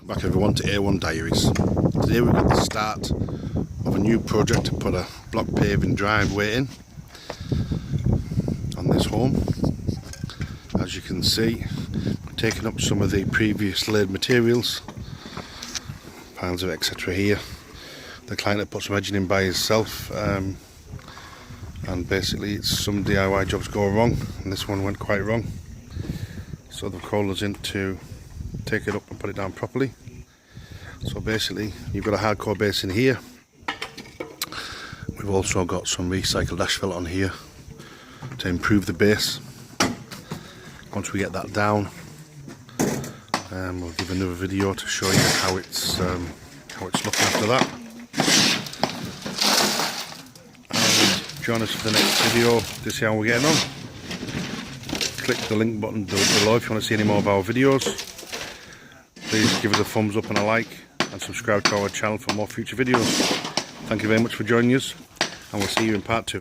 Back everyone to A1 Diaries. Today we've got the start of a new project to put a block paving driveway in on this home. As you can see, we're taking up some of the previous laid materials, piles of etc. here. The client had put some edging in by himself, and basically it's some DIY jobs go wrong, and this one went quite wrong. So they've called us in to take it up and put it down properly. So basically you've got a hardcore base in here. We've also got some recycled asphalt on here to improve the base. Once we get that down, we'll give another video to show you how it's looking after that. And join us for the next video to see how we're getting on. Click the link button below if you want to see any more of our videos. Please give us a thumbs up and a like, and subscribe to our channel for more future videos. Thank you very much for joining us, and we'll see you in part 2.